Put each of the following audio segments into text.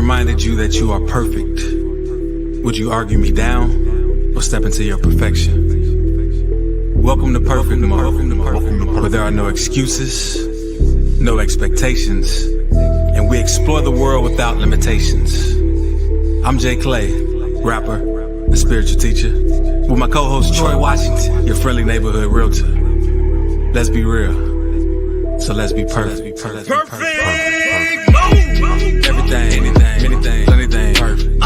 reminded you that you are perfect, would you argue me down or step into your perfection? Welcome to Perfect Mode, where there are no excuses, no expectations, and we explore the world without limitations. I'm JClay, rapper and spiritual teacher, with my co-host Troy Washington, your friendly neighborhood realtor. Let's be real, so let's be perfect. Everything, anything, plenty things, perfect.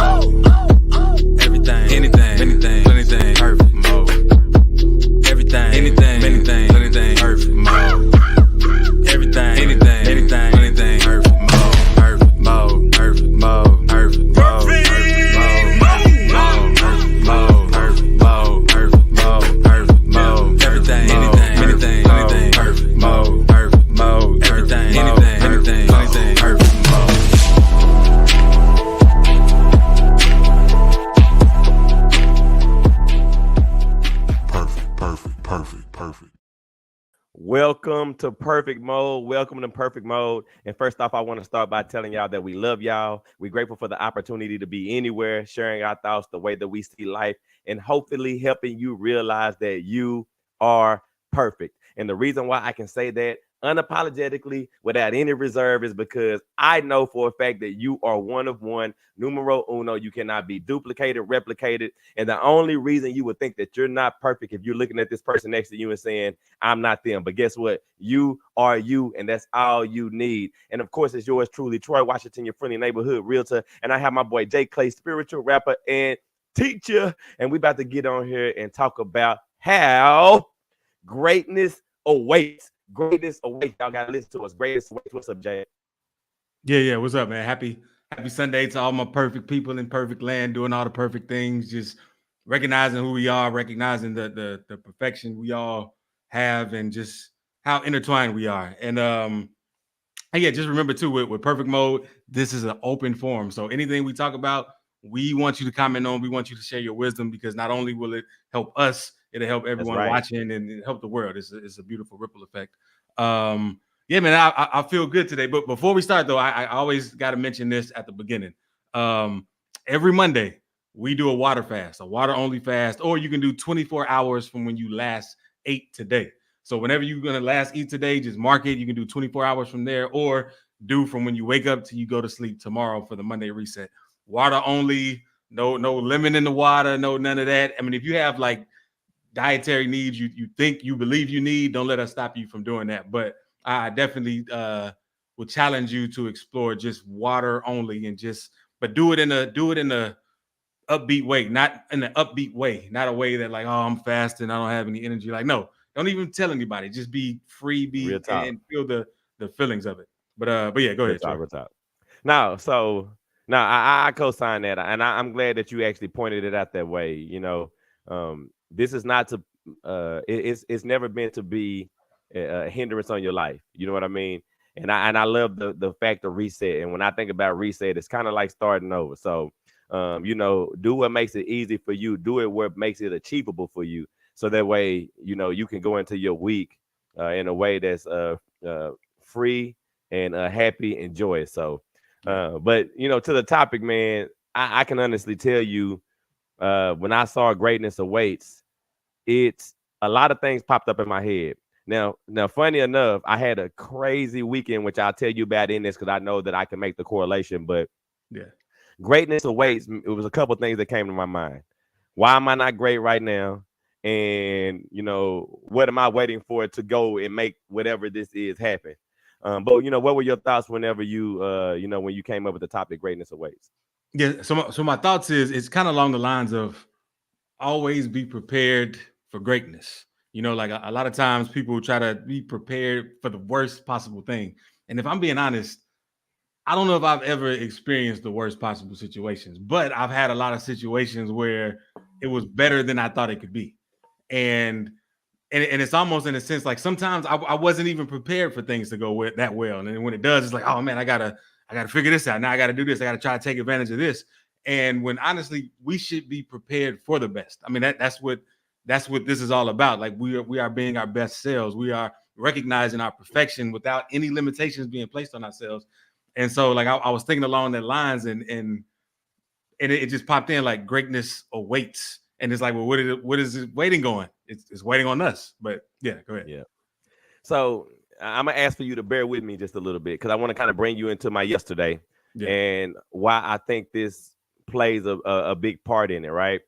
Everything, anything, plenty things, perfect mode. Everything, anything, plenty things, perfect mode. Everything, anything, plenty things, perfect mode. Perfect mode, perfect mode, perfect mode, perfect mode, perfect mode, perfect mode, perfect mode. Everything, anything, plenty things, perfect mode, perfect mode. Everything, anything, plenty things, perfect mode. Perfect. Welcome to Perfect Mode. Welcome to Perfect Mode. And first off, I want to start by telling y'all that we love y'all. We're grateful for the opportunity to be anywhere, sharing our thoughts, the way that we see life, and hopefully helping you realize that you are perfect. And the reason why I can say that unapologetically without any reserve is because I know for a fact that you are one of one, numero uno. You cannot be duplicated, replicated. And the only reason you would think that you're not perfect if you're looking at this person next to you and saying, I'm not them. But guess what? You are you, and that's all you need. And of course, it's yours truly, Troy Washington, your friendly neighborhood realtor. And I have my boy JClay, spiritual rapper and teacher. And we about to get on here and talk about how greatness awaits. Greatness awaits. Y'all gotta listen to us. Greatness awaits. What's up, Jay? Yeah. What's up, man? Happy Sunday to all my perfect people in perfect land, doing all the perfect things, just recognizing who we are, recognizing the perfection we all have, and just how intertwined we are. And yeah, just remember too, with Perfect Mode, this is an open forum. So anything we talk about, we want you to comment on. We want you to share your wisdom, because not only will it help us, it'll help everyone watching, and help the world. It's a beautiful ripple effect. Yeah, man, I feel good today. But before we start, though, I always got to mention this at the beginning. Every Monday, we do a water fast, a water only fast, or you can do 24 hours from when you last ate today. So whenever you're going to last eat today, just mark it. You can do 24 hours from there, or do from when you wake up till you go to sleep tomorrow for the Monday reset. Water only, no lemon in the water, no none of that. I mean, if you have like dietary needs you believe you need, don't let us stop you from doing that. But I definitely will challenge you to explore just water only, and but do it in a upbeat way, not in an upbeat way, not a way that like, oh, I'm fasting, I don't have any energy. Like, no, don't even tell anybody. Just be free, and feel the feelings of it. But yeah, go ahead. Real talk. Now, I co-sign that, and I'm glad that you actually pointed it out that way. You know, this is not to it's never meant to be a hindrance on your life. You know what I mean? And I love the fact of reset. And when I think about reset, it's kind of like starting over. So you know, do what makes it easy for you. Do it where it makes it achievable for you. So that way, you know, you can go into your week in a way that's free and happy and joyous. So, but you know, to the topic, man, I can honestly tell you, when I saw greatness awaits, it's a lot of things popped up in my head. Now, funny enough, I had a crazy weekend, which I'll tell you about in this, because I know that I can make the correlation. But yeah, greatness awaits. It was a couple things that came to my mind. Why am I not great right now? And you know, what am I waiting for it to go and make whatever this is happen? But you know, what were your thoughts whenever you know, when you came up with the topic greatness awaits? Yeah. So my thoughts is, it's kind of along the lines of always be prepared for greatness. You know, like a lot of times people try to be prepared for the worst possible thing. And if I'm being honest, I don't know if I've ever experienced the worst possible situations, but I've had a lot of situations where it was better than I thought it could be. And it's almost in a sense like sometimes I wasn't even prepared for things to go that well. And then when it does, it's like, oh man, I gotta figure this out. Now I gotta do this. I gotta try to take advantage of this. And when honestly, we should be prepared for the best. I mean, that's what this is all about. Like we are being our best selves. We are recognizing our perfection without any limitations being placed on ourselves. And so like I was thinking along that lines, and it just popped in like greatness awaits. And it's like, well, what is it waiting on? It's waiting on us. But yeah, go ahead. Yeah. So I'm gonna ask for you to bear with me just a little bit because I want to kind of bring you into my yesterday and why I think this plays a big part in it, right?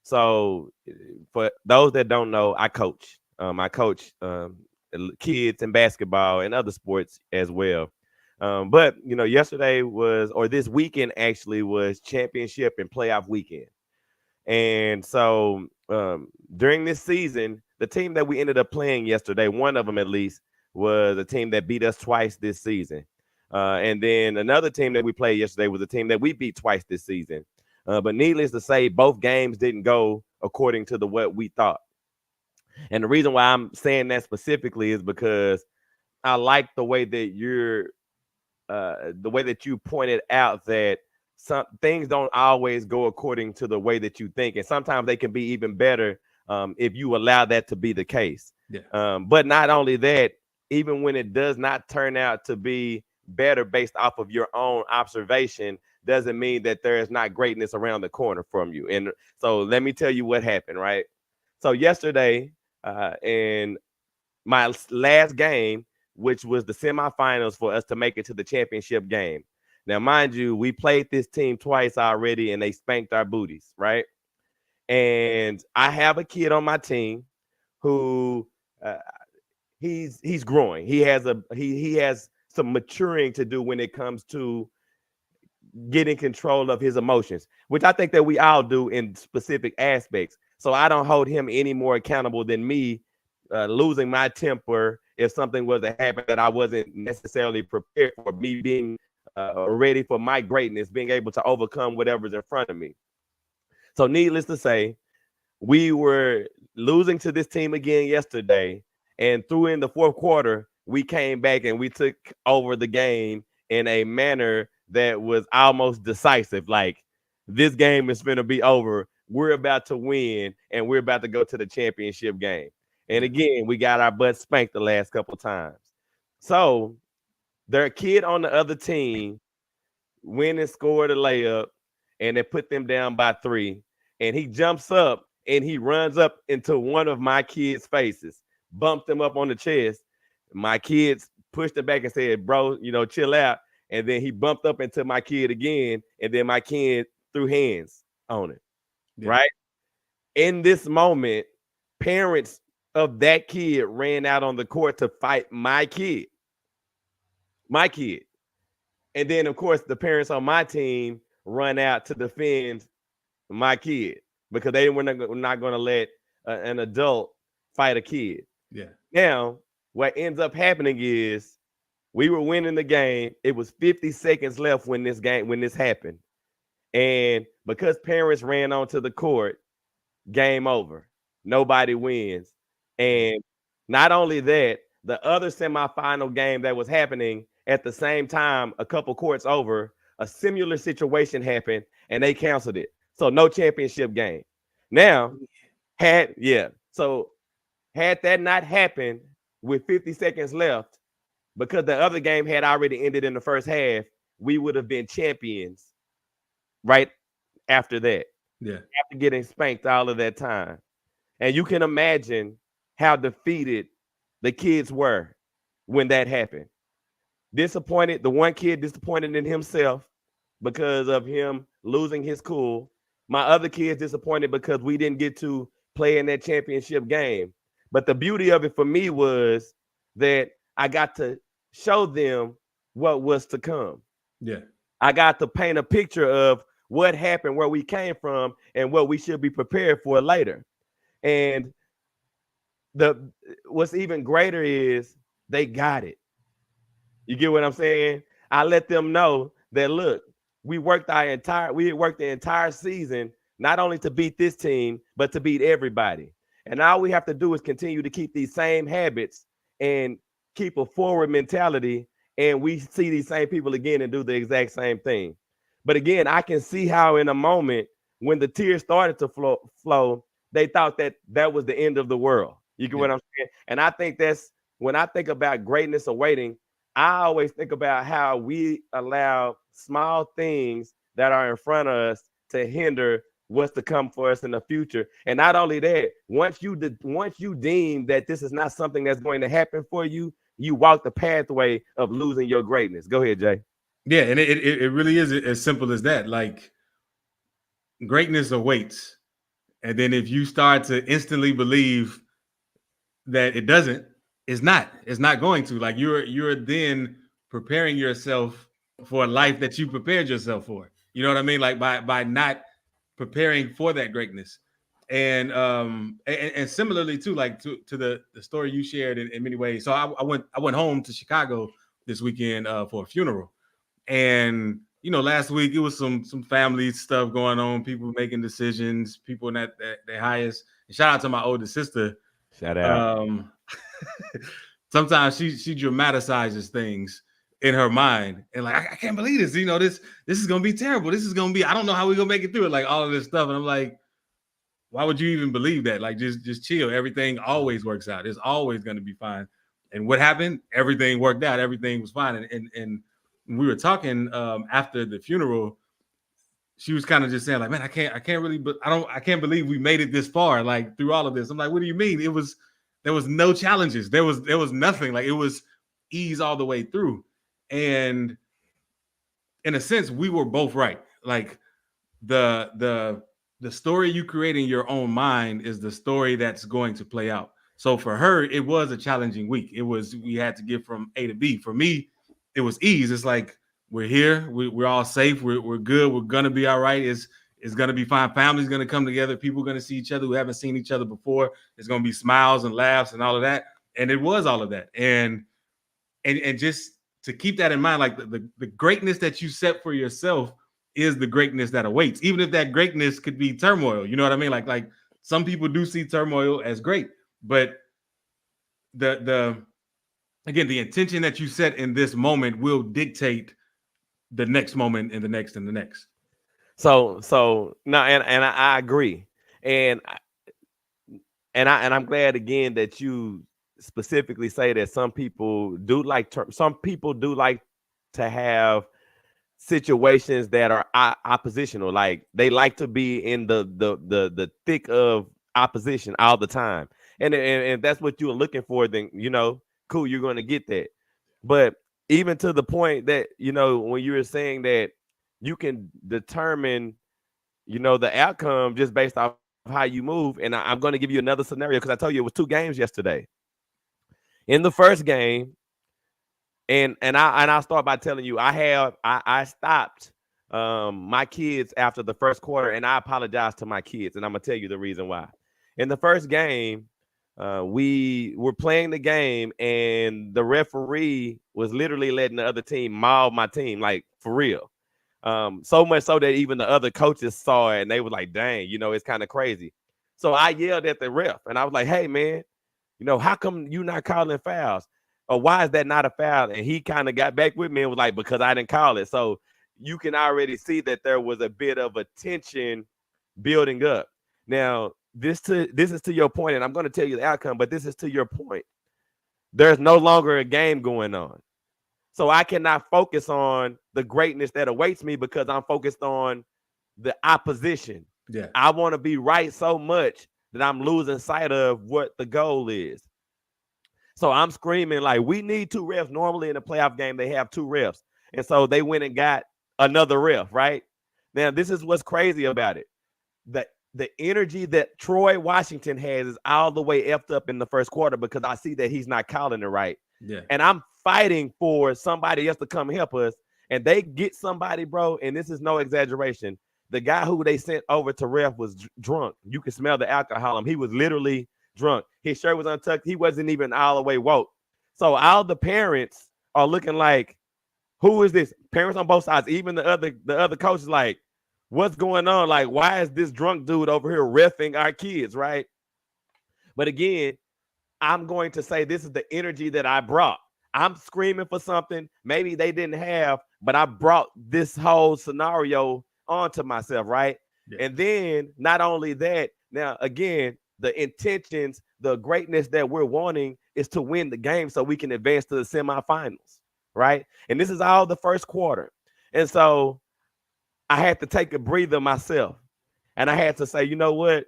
So for those that don't know, I coach. I coach kids in basketball and other sports as well. But yesterday this weekend actually was championship and playoff weekend. And so during this season, the team that we ended up playing yesterday, one of them at least, was a team that beat us twice this season. And then another team that we played yesterday was a team that we beat twice this season. But needless to say, both games didn't go according to what we thought. And the reason why I'm saying that specifically is because I like the way that you pointed out that some things don't always go according to the way that you think, and sometimes they can be even better if you allow that to be the case. But not only that, even when it does not turn out to be better based off of your own observation, doesn't mean that there is not greatness around the corner from you. And so let me tell you what happened, right? So yesterday in my last game, which was the semifinals for us to make it to the championship game. Now, mind you, we played this team twice already and they spanked our booties, right? And I have a kid on my team who he's growing. He has some maturing to do when it comes to getting control of his emotions, which I think that we all do in specific aspects. So I don't hold him any more accountable than me losing my temper if something was to happen that I wasn't necessarily prepared for, me being ready for my greatness, being able to overcome whatever's in front of me. So needless to say, we were losing to this team again yesterday, and through in the fourth quarter, we came back and we took over the game in a manner that was almost decisive. Like, this game is going to be over. We're about to win, and we're about to go to the championship game. And again, we got our butts spanked the last couple times. So their kid on the other team went and scored a layup, and they put them down by 3. And he jumps up and he runs up into one of my kids' faces, bumped him up on the chest. My kids pushed him back and said, bro, chill out. And then he bumped up into my kid again, and then my kid threw hands on it, right? In this moment, parents of that kid ran out on the court to fight my kid. And then, of course, the parents on my team run out to defend my kid because they were not going to let an adult fight a kid. Now, what ends up happening is we were winning the game. It was 50 seconds left when this happened. And because parents ran onto the court, game over. Nobody wins. And not only that, the other semifinal game that was happening at the same time, a couple courts over, a similar situation happened and they canceled it. So no championship game. Now, had that not happened with 50 seconds left, because the other game had already ended in the first half, we would have been champions right after that. After getting spanked all of that time. And you can imagine how defeated the kids were when that happened. Disappointed, the one kid disappointed in himself because of him losing his cool. My other kids disappointed because we didn't get to play in that championship game. But the beauty of it for me was that I got to show them what was to come. I got to paint a picture of what happened, where we came from, and what we should be prepared for later. And what's even greater is they got it. You get what I'm saying? I let them know that, look, we worked the entire season, not only to beat this team, but to beat everybody. And all we have to do is continue to keep these same habits and keep a forward mentality, and we see these same people again and do the exact same thing. But again, I can see how in a moment when the tears started to flow, they thought that was the end of the world. You get what I'm saying? And I think that's when I think about greatness awaiting, I always think about how we allow small things that are in front of us to hinder what's to come for us in the future. And not only that, once you deem that this is not something that's going to happen for you, you walk the pathway of losing your greatness. Go ahead, Jay. Yeah, and it really is as simple as that. Like, greatness awaits. And then if you start to instantly believe that it doesn't, it's not going to. Like, you're then preparing yourself for a life that you prepared yourself for. You know what I mean? Like, by not preparing for that greatness. And similarly too, like to the story you shared in many ways. So I went home to Chicago this weekend for a funeral. And last week it was some family stuff going on, people making decisions, people in that their highest. And shout out to my older sister. Shout out. Sometimes she dramatizes things in her mind, and like, I can't believe this. This is gonna be terrible. This is gonna be, I don't know how we're gonna make it through it. Like, all of this stuff, and I'm like, why would you even believe that? Like, just chill. Everything always works out. It's always gonna be fine. And what happened? Everything worked out. Everything was fine. And we were talking after the funeral. She was kind of just saying, like, man, I can't really, but I can't believe we made it this far, like, through all of this. I'm like, what do you mean? There was no challenges. There was nothing. Like, it was ease all the way through. And in a sense, we were both right. Like, the story you create in your own mind is the story that's going to play out. So for her, it was a challenging week. We had to get from A to B. For me, it was ease. It's like, we're here. We're all safe. We're good. We're gonna be all right. It's gonna be fine. Family's gonna come together. People are gonna see each other who haven't seen each other before. It's gonna be smiles and laughs and all of that. And it was all of that. And just to keep that in mind, like, the greatness that you set for yourself is the greatness that awaits. Even if that greatness could be turmoil. You know what I mean? Like some people do see turmoil as great, but the intention that you set in this moment will dictate the next moment and the next and the next. So no, and I agree, and I'm glad again that you specifically say that some people do like to have situations that are oppositional. Like, they like to be in the thick of opposition all the time, and if that's what you're looking for, then cool, you're going to get that. But even to the point that, when you were saying that you can determine, the outcome just based off how you move. And I'm going to give you another scenario, because I told you it was 2 games yesterday. In the first game, and I'll start by telling you, I stopped my kids after the first quarter, and I apologize to my kids, and I'm going to tell you the reason why. In the first game, we were playing the game, and the referee was literally letting the other team maul my team, like, for real. So much so that even the other coaches saw it, and they were like, dang, it's kind of crazy. So I yelled at the ref, and I was like, hey, man, how come you not calling fouls? Or why is that not a foul? And he kind of got back with me and was like, because I didn't call it. So you can already see that there was a bit of a tension building up. Now, this is to your point, and I'm going to tell you the outcome, but this is to your point. There's no longer a game going on. So I cannot focus on the greatness that awaits me because I'm focused on the opposition. Yeah. I want to be right so much that I'm losing sight of what the goal is. So I'm screaming, like, we need 2 refs. Normally in a playoff game, they have 2 refs. And so they went and got another ref, right? Now, this is what's crazy about it. The energy that Troy Washington has is all the way effed up in the first quarter because I see that he's not calling it right. Yeah. And I'm fighting for somebody else to come help us. And they get somebody, bro, and this is no exaggeration. The guy who they sent over to ref was drunk. You can smell the alcohol. He was literally drunk. His shirt was untucked. He wasn't even all the way woke. So all the parents are looking like, who is this? Parents on both sides. Even the other coach is like, what's going on? Like, why is this drunk dude over here reffing our kids, right? But again, I'm going to say this is the energy that I brought. I'm screaming for something maybe they didn't have, but I brought this whole scenario onto myself, right? Yeah. And then not only that, now again, the intentions, the greatness that we're wanting is to win the game so we can advance to the semifinals, right? And this is all the first quarter. And so I had to take a breather myself. And I had to say, you know what?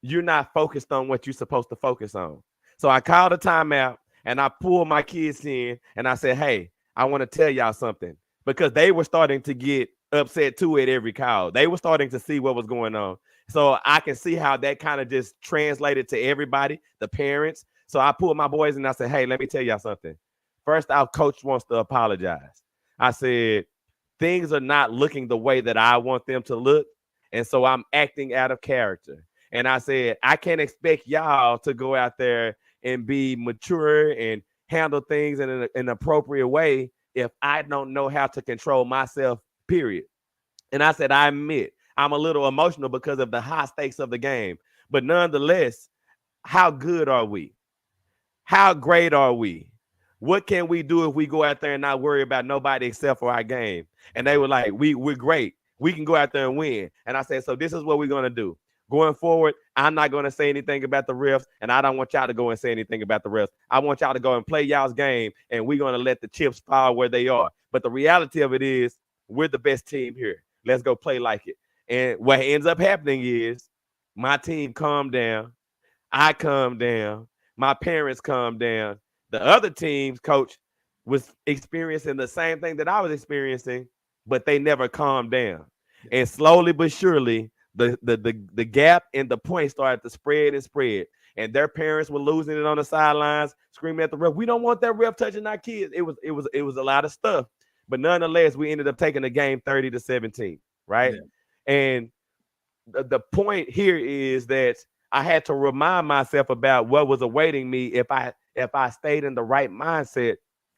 You're not focused on what you're supposed to focus on. So I called a timeout and I pulled my kids in and I said, hey, I want to tell y'all something, because they were starting to get upset too at every call. They were starting to see what was going on. So I can see how that kind of just translated to everybody, the parents. So I pulled my boys and I said, hey, let me tell y'all something. First, our coach wants to apologize. I said, things are not looking the way that I want them to look. And so I'm acting out of character. And I said, I can't expect y'all to go out there and be mature and handle things in an appropriate way if I don't know how to control myself, period. And I said, I admit I'm a little emotional because of the high stakes of the game. But nonetheless, how good are we? How great are we? What can we do if we go out there and not worry about nobody except for our game? And they were like, we're great. We can go out there and win. And I said, so this is what we're going to do. Going forward, I'm not going to say anything about the refs, and I don't want y'all to go and say anything about the refs. I want y'all to go and play y'all's game, and we're going to let the chips fall where they are. But the reality of it is, we're the best team here. Let's go play like it. And what ends up happening is my team calmed down. I calmed down. My parents calmed down. The other team's coach was experiencing the same thing that I was experiencing, but they never calmed down. And slowly but surely, the gap and the point started to spread and spread. And their parents were losing it on the sidelines, screaming at the ref. We don't want that ref touching our kids. It was a lot of stuff. But nonetheless, we ended up taking the game 30-17, right? Yeah. And the point here is that I had to remind myself about what was awaiting me if I stayed in the right mindset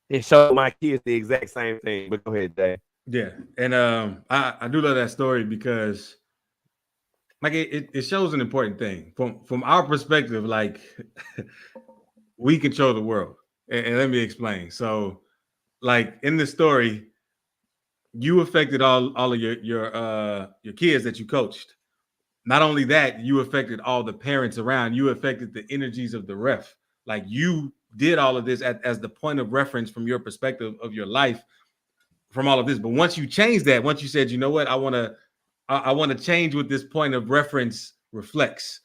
and showed my kids the exact same thing. But go ahead, Jay. Yeah, and I do love that story because, like, it shows an important thing from our perspective. Like, we control the world, and let me explain. So, like in the story, you affected all of your kids that you coached. Not only that, you affected all the parents around. You affected the energies of the ref. Like, you did all of this as the point of reference from your perspective of your life from all of this. But once you changed that, once you said, you know what, I want to change what this point of reference reflects,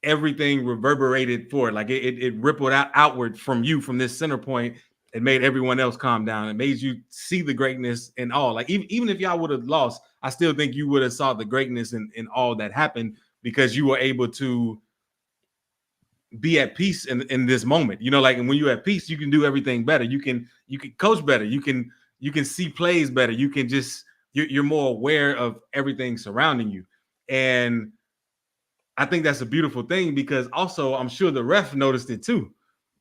everything reverberated forward. Like it rippled outward from you, from this center point. It made everyone else calm down. It made you see the greatness in all. Like even if y'all would have lost, I still think you would have saw the greatness in all that happened, because you were able to be at peace in this moment. You know, like, and when you're at peace, you can do everything better. You can coach better. You can see plays better. You can just, you're more aware of everything surrounding you. And I think that's a beautiful thing, because also I'm sure the ref noticed it too.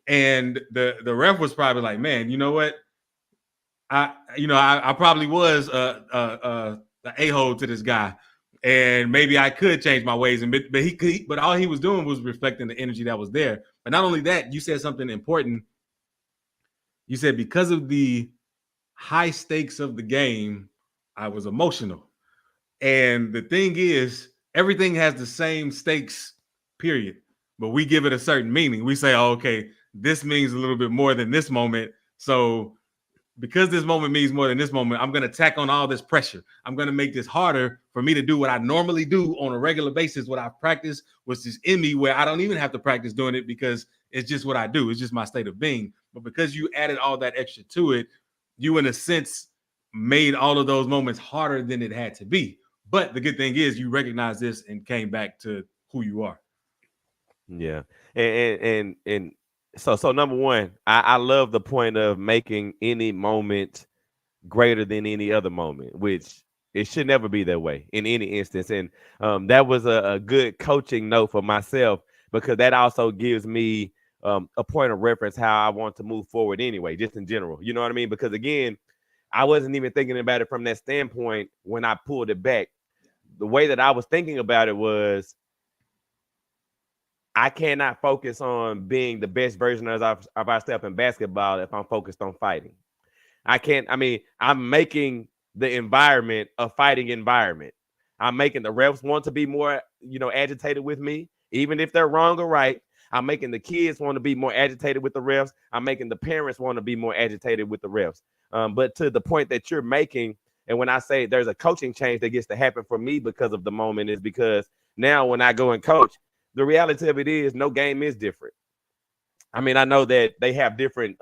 And the ref was probably like, man, you know what? I probably was a a-hole to this guy, and maybe I could change my ways. But all he was doing was reflecting the energy that was there. But not only that, you said something important. You said, because of the high stakes of the game, I was emotional. And the thing is, everything has the same stakes, period. But we give it a certain meaning. We say, oh, okay, this means a little bit more than this moment. So because this moment means more than this moment, I'm going to tack on all this pressure. I'm going to make this harder for me to do what I normally do on a regular basis, what I've practiced, which is in me, where I don't even have to practice doing it, because it's just what I do. It's just my state of being. But because you added all that extra to it, you, in a sense, made all of those moments harder than it had to be. But the good thing is, you recognize this and came back to who you are. Yeah. And so number one, I love the point of making any moment greater than any other moment, which it should never be that way in any instance. And that was a good coaching note for myself, because that also gives me a point of reference how I want to move forward anyway, just in general. You know what I mean? Because again, I wasn't even thinking about it from that standpoint when I pulled it back. The way that I was thinking about it was, I cannot focus on being the best version of ourselves in basketball if I'm focused on fighting. I'm making the environment a fighting environment. I'm making the refs want to be more, agitated with me, even if they're wrong or right. I'm making the kids want to be more agitated with the refs. I'm making the parents want to be more agitated with the refs. But to the point that you're making, and when I say there's a coaching change that gets to happen for me because of the moment, is because now when I go and coach, the reality of it is no game is different. I mean, I know that they have different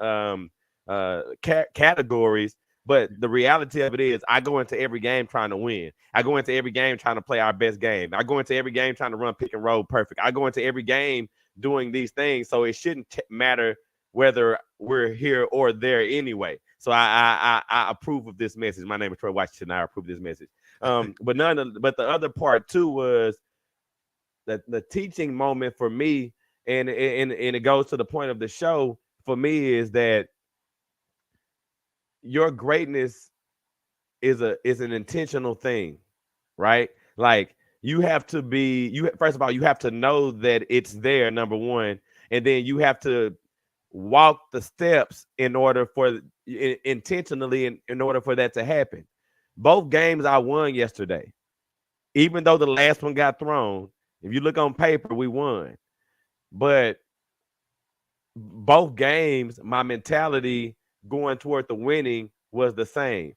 categories, but the reality of it is I go into every game trying to win. I go into every game trying to play our best game. I go into every game trying to run pick and roll perfect. I go into every game doing these things. So it shouldn't matter whether we're here or there anyway. So I approve of this message. My name is Troy Washington. I approve this message. But the other part too was that the teaching moment for me, and it goes to the point of the show for me, is that your greatness is an intentional thing, right? Like you have to be, first of all, you have to know that it's there, number one, and then you have to walk the steps in order for intentionally in order for that to happen. Both games I won yesterday, even though the last one got thrown. If you look on paper, we won, but both games, my mentality going toward the winning was the same.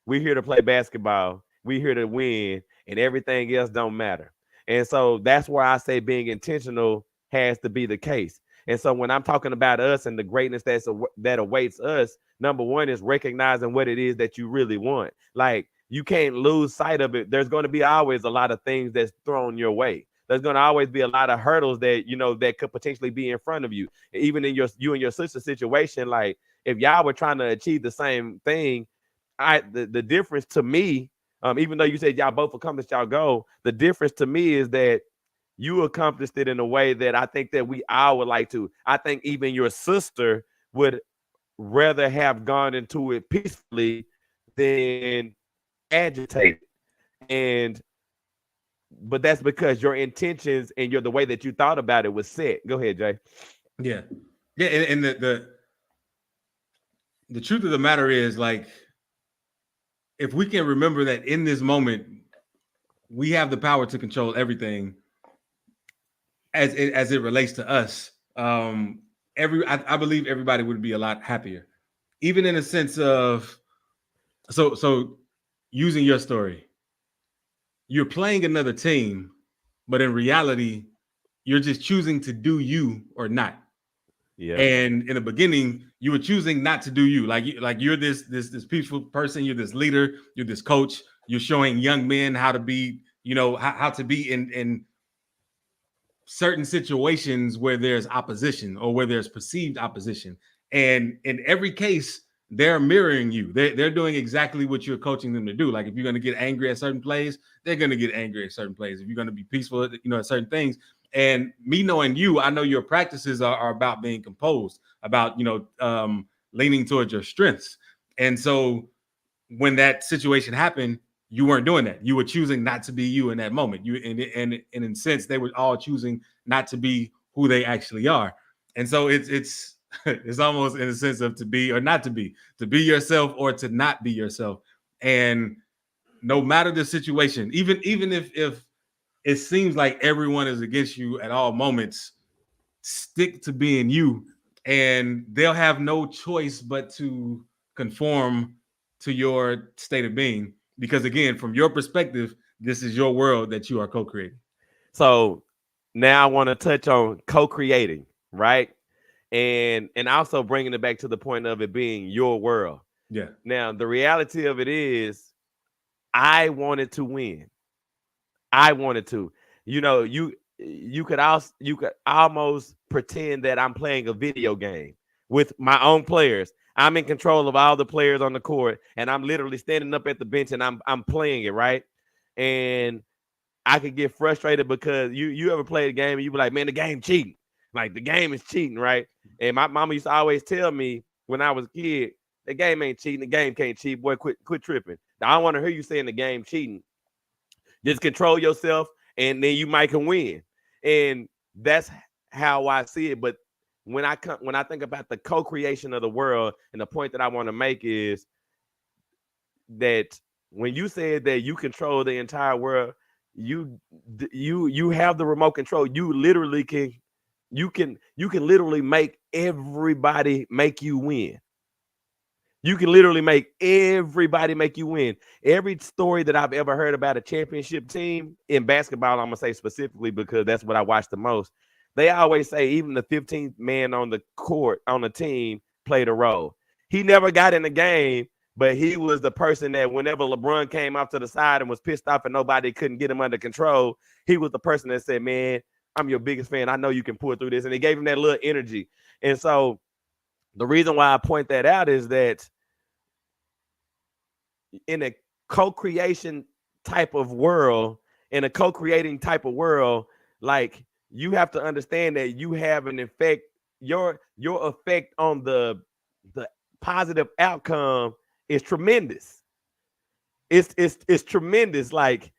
We're here to play basketball. We're here to win, and everything else don't matter. And so that's where I say being intentional has to be the case. And so when I'm talking about us and the greatness that awaits us, number one is recognizing what it is that you really want. Like you can't lose sight of it. There's going to be always a lot of things that's thrown your way. There's going to always be a lot of hurdles that, that could potentially be in front of you. Even in you and your sister situation, like if y'all were trying to achieve the same thing, the difference to me, even though you said y'all both accomplished y'all goal, the difference to me is that you accomplished it in a way that I think that we all would like to. I think even your sister would rather have gone into it peacefully than agitated. But that's because your intentions and the way that you thought about it was set. Go ahead, Jay. Yeah. And the truth of the matter is, like, if we can remember that in this moment, we have the power to control everything as it relates to us. I believe everybody would be a lot happier, even in a sense of, so using your story, you're playing another team, but in reality, you're just choosing to do you or not. Yeah. And in the beginning, you were choosing not to do you. Like you're this peaceful person. You're this leader. You're this coach. You're showing young men how to be, how to be in certain situations where there's opposition or where there's perceived opposition. And in every case, they're mirroring you. They're doing exactly what you're coaching them to do. Like if you're going to get angry at certain plays, they're going to get angry at certain plays. If you're going to be peaceful, at certain things. And me knowing you, I know your practices are about being composed, about, leaning towards your strengths. And so when that situation happened, you weren't doing that. You were choosing not to be you in that moment. And in a sense, they were all choosing not to be who they actually are. And so it's almost in a sense of to be or not to be yourself or to not be yourself. And no matter the situation, even if it seems like everyone is against you at all moments, stick to being you, and they'll have no choice but to conform to your state of being. Because again, from your perspective, this is your world that you are co-creating. So now I want to touch on co-creating, right? And also bringing it back to the point of it being your world. Yeah. Now, the reality of it is I wanted to win. I wanted to. You could almost pretend that I'm playing a video game with my own players. I'm in control of all the players on the court, and I'm literally standing up at the bench and I'm playing it, right? And I could get frustrated because you ever played a game and you be like, man, the game cheating. Like the game is cheating, right? And my mama used to always tell me when I was a kid, the game ain't cheating, the game can't cheat, boy, quit tripping. Now, I don't want to hear you saying the game cheating. Just control yourself, and then you might can win. And that's how I see it. But when I think about the co-creation of the world, and the point that I want to make is that when you said that you control the entire world, you have the remote control. You literally can you can literally make everybody make you win. You can literally make everybody make you win. Every story that I've ever heard about a championship team in basketball, I'm gonna say specifically because that's what I watch the most. They always say even the 15th man on the court on the team played a role. He never got in the game, but he was the person that whenever LeBron came off to the side and was pissed off and nobody couldn't get him under control, he was the person that said, "Man, I'm your biggest fan. I know you can pull through this." And he gave him that little energy. And so the reason why I point that out is that in a co-creation type of world, in a co-creating type of world, like you have to understand that you have an effect, your effect on the positive outcome is tremendous. It's tremendous. Like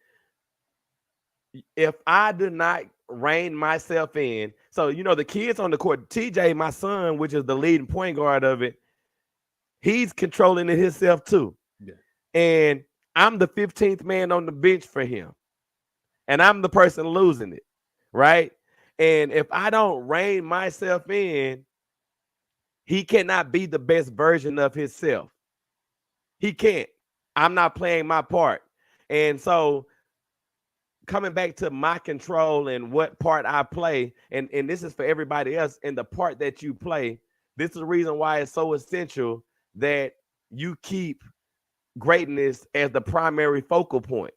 if I do not rein myself in, so the kids on the court, TJ, my son, which is the leading point guard of it, he's controlling it himself too. Yeah. And I'm the 15th man on the bench for him. And I'm the person losing it, right? And if I don't rein myself in, he cannot be the best version of himself. He can't. I'm not playing my part. And so coming back to my control and what part I play, and this is for everybody else, and the part that you play, this is the reason why it's so essential that you keep greatness as the primary focal point.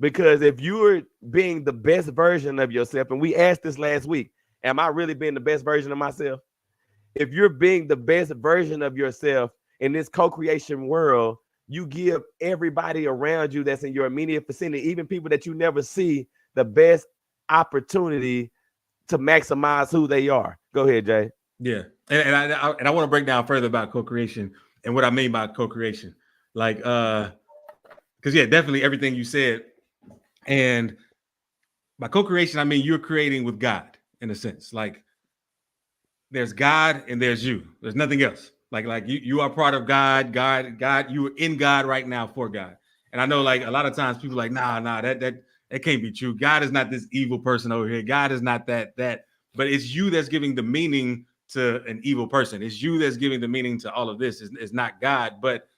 Because if you're being the best version of yourself, and we asked this last week, am I really being the best version of myself? If you're being the best version of yourself in this co-creation world, you give everybody around you that's in your immediate vicinity, even people that you never see, the best opportunity to maximize who they are. Go ahead, Jay. Yeah, and I want to break down further about co-creation and what I mean by co-creation, like because yeah, definitely everything you said. And by co-creation, I mean you're creating with God in a sense. Like there's God and there's you. There's nothing else. Like you are part of God. God, you are in God right now for God. And I know like a lot of times people are like, nah, that can't be true. God is not this evil person over here. God is not that. But it's you that's giving the meaning to an evil person. It's you that's giving the meaning to all of this. It's not God, but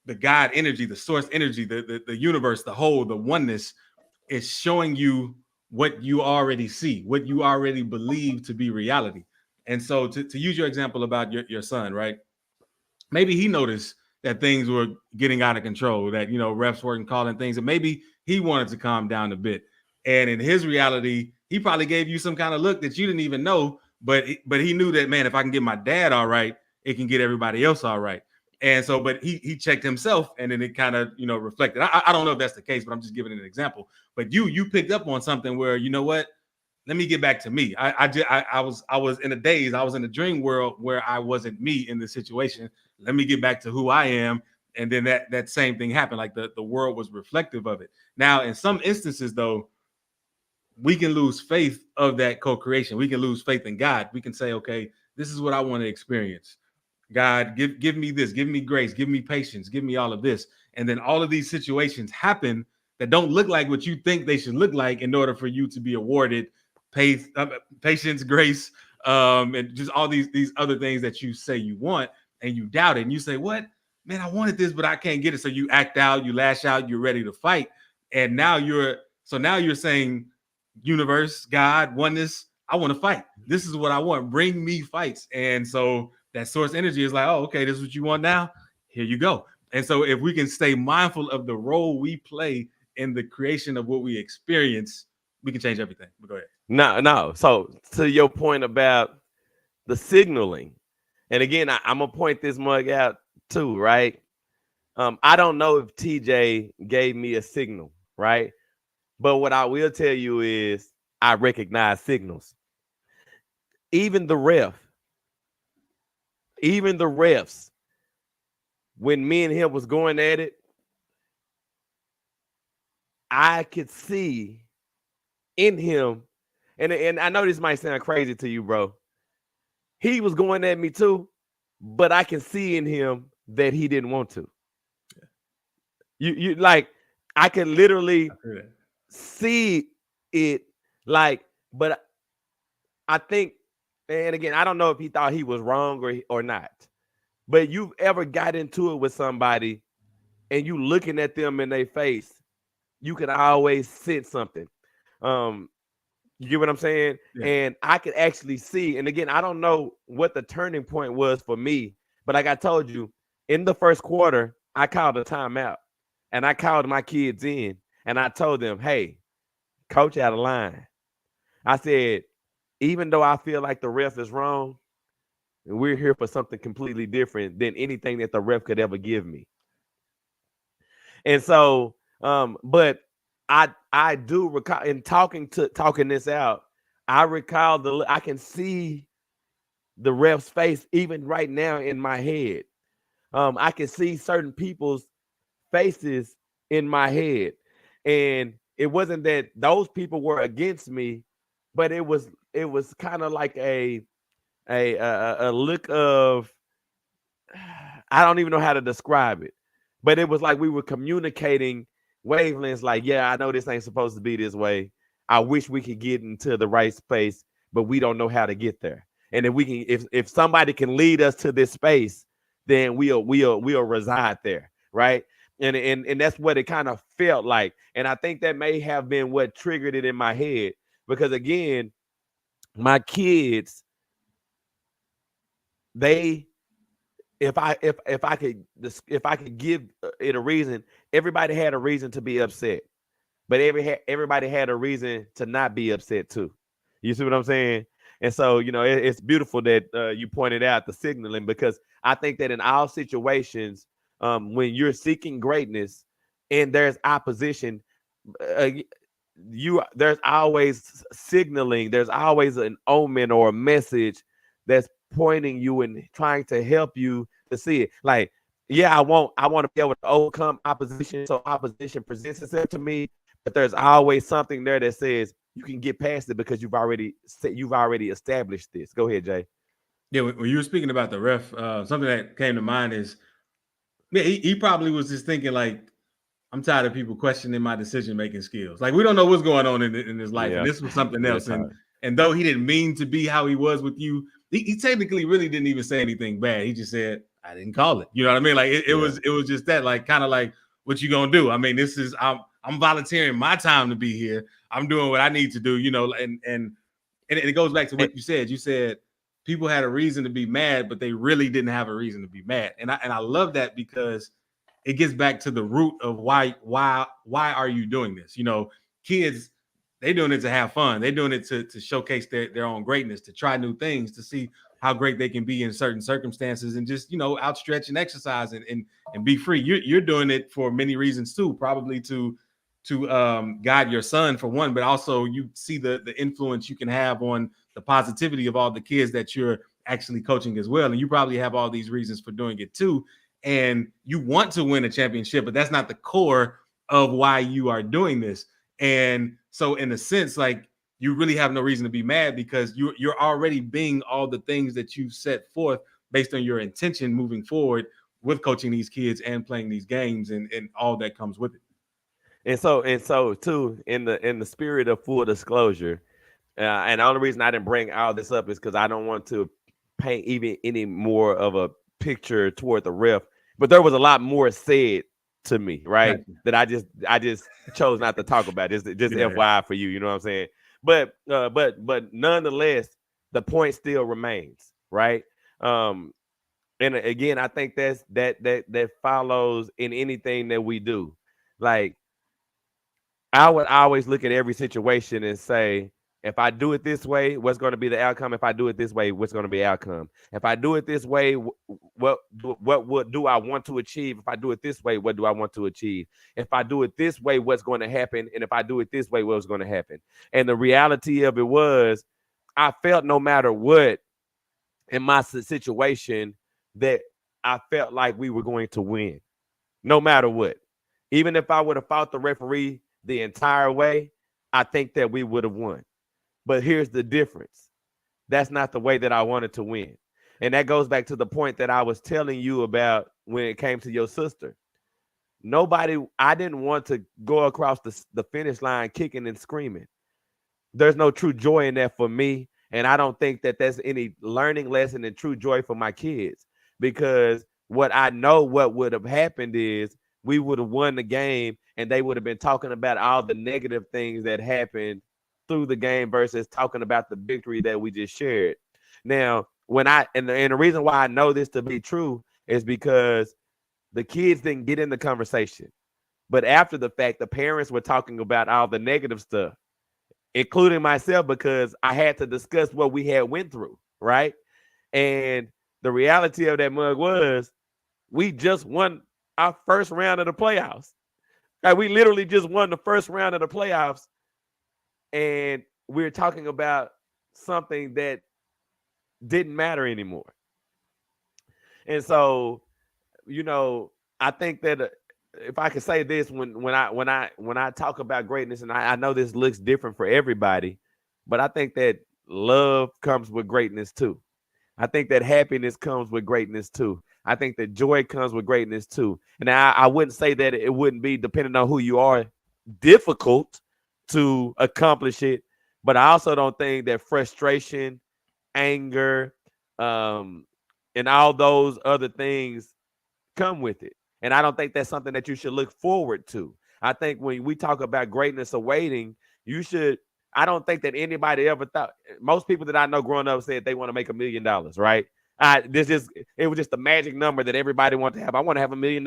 the God energy, the source energy, the universe, the whole, the oneness is showing you what you already see, what you already believe to be reality. And so to use your example about your son, right? Maybe he noticed that things were getting out of control, that, refs weren't calling things, and maybe he wanted to calm down a bit. And in his reality, he probably gave you some kind of look that you didn't even know, but he knew that, man, if I can get my dad all right, it can get everybody else all right. And so, but he checked himself, and then it kind of, reflected. I don't know if that's the case, but I'm just giving an example. But you picked up on something where, you know what? Let me get back to me. I was in a daze. I was in a dream world where I wasn't me in the situation. Let me get back to who I am. And then that same thing happened. Like the world was reflective of it. Now, in some instances, though, we can lose faith of that co-creation. We can lose faith in God. We can say, okay, this is what I want to experience. God, give me this, give me grace, give me patience, give me all of this. And then all of these situations happen that don't look like what you think they should look like in order for you to be awarded patience, grace, and just all these other things that you say you want, and you doubt it. And you say, what? Man, I wanted this, but I can't get it. So you act out, you lash out, you're ready to fight. And now you're saying, universe, God, oneness, I want to fight. This is what I want. Bring me fights. And so that source energy is like, oh, okay, this is what you want now. Here you go. And so if we can stay mindful of the role we play in the creation of what we experience, we can change everything. But go ahead. No. So to your point about the signaling, and again, I'm gonna point this mug out too, right? I don't know if TJ gave me a signal, right? But what I will tell you is I recognize signals. Even the refs, when me and him was going at it, I could see in him, and I know this might sound crazy to you, bro. He was going at me too, but I can see in him that he didn't want to. You like, I can literally see it, like, but I think, and again, I don't know if he thought he was wrong or not, but you've ever got into it with somebody and you looking at them in their face, you can always sense something. You get what I'm saying? Yeah. And I could actually see, and again, I don't know what the turning point was for me, but like I told you, in the first quarter, I called a timeout and I called my kids in and I told them, hey, coach out of line. I said, even though I feel like the ref is wrong, we're here for something completely different than anything that the ref could ever give me. And so, but I do recall in talking this out, I recall I can see the ref's face even right now in my head. I can see certain people's faces in my head. And it wasn't that those people were against me, but it was kind of like a look of, I don't even know how to describe it, but it was like we were communicating wavelengths. Like, yeah, I know this ain't supposed to be this way. I wish we could get into the right space, but we don't know how to get there. And if we can, if somebody can lead us to this space, then we'll reside there, right? And that's what it kind of felt like. And I think that may have been what triggered it in my head, because again, my kids, they, if I could give it a reason, everybody had a reason to be upset, but everybody had a reason to not be upset too. You see what I'm saying? And so, you know, it's beautiful that you pointed out the signaling, because I think that in all situations, when you're seeking greatness and there's opposition, there's always signaling, there's always an omen or a message that's pointing you and trying to help you to see it. Like, yeah, I want to be able to overcome opposition, so opposition presents itself to me, but there's always something there that says you can get past it because you've already established this. Go ahead, Jay. Yeah, when you were speaking about the ref, something that came to mind is, yeah, he probably was just thinking like, I'm tired of people questioning my decision-making skills. Like, we don't know what's going on in his life, and Yeah, this was something else. hard. And though he didn't mean to be how he was with you, he technically really didn't even say anything bad. He just said, I didn't call it. You know what I mean? Like, it was just that, like, kind of like, what you gonna do? I mean, this is, I'm volunteering my time to be here. I'm doing what I need to do, you know, and it goes back to what you said. You said people had a reason to be mad, but they really didn't have a reason to be mad. And I love that, because it gets back to the root of why are you doing this? You know, kids, they doing it to have fun. They're doing it to showcase their own greatness, to try new things, to see how great they can be in certain circumstances, and just, you know, outstretch and exercise and be free. You're doing it for many reasons too, probably to guide your son for one, but also you see the influence you can have on the positivity of all the kids that you're actually coaching as well. And you probably have all these reasons for doing it too. And you want to win a championship, but that's not the core of why you are doing this. And so in a sense, like, you really have no reason to be mad, because you're already being all the things that you set forth based on your intention moving forward with coaching these kids and playing these games and all that comes with it. And so too, in the spirit of full disclosure, and the only reason I didn't bring all this up is because I don't want to paint even any more of a picture toward the ref. But there was a lot more said to me, right? Gotcha. That I just chose not to talk about. Just FYI for you, you know what I'm saying? But nonetheless, the point still remains, right? And again, I think that follows in anything that we do. Like, I would always look at every situation and say, if I do it this way, what's going to be the outcome? If I do it this way, what's going to be the outcome? If I do it this way, what do I want to achieve? If I do it this way, what do I want to achieve? If I do it this way, what's going to happen? And if I do it this way, what's going to happen? And the reality of it was, I felt no matter what in my situation that I felt like we were going to win, no matter what. Even if I would have fought the referee the entire way, I think that we would have won. But here's the difference. That's not the way that I wanted to win. And that goes back to the point that I was telling you about when it came to your sister. I didn't want to go across the finish line kicking and screaming. There's no true joy in that for me. And I don't think that that's any learning lesson and true joy for my kids, because what I know what would have happened is we would have won the game and they would have been talking about all the negative things that happened through the game versus talking about the victory that we just shared. Now, when and the reason why I know this to be true is because the kids didn't get in the conversation. But after the fact, the parents were talking about all the negative stuff, including myself, because I had to discuss what we had went through, right? And the reality of that mug was we just won our first round of the playoffs. Like, we literally just won the first round of the playoffs, and we're talking about something that didn't matter anymore. And so, I think that if I could say this, when I talk about greatness, and I know this looks different for everybody, but I think that love comes with greatness too. I think that happiness comes with greatness too. I think that joy comes with greatness too. And I wouldn't say that it wouldn't be, depending on who you are, difficult to accomplish it. But I also don't think that frustration, anger, and all those other things come with it. And I don't think that's something that you should look forward to. I think when we talk about greatness awaiting, I don't think that anybody ever thought, most people that I know growing up said they want to make $1 million, right? It was just the magic number that everybody wanted to have. I want to have $1 million.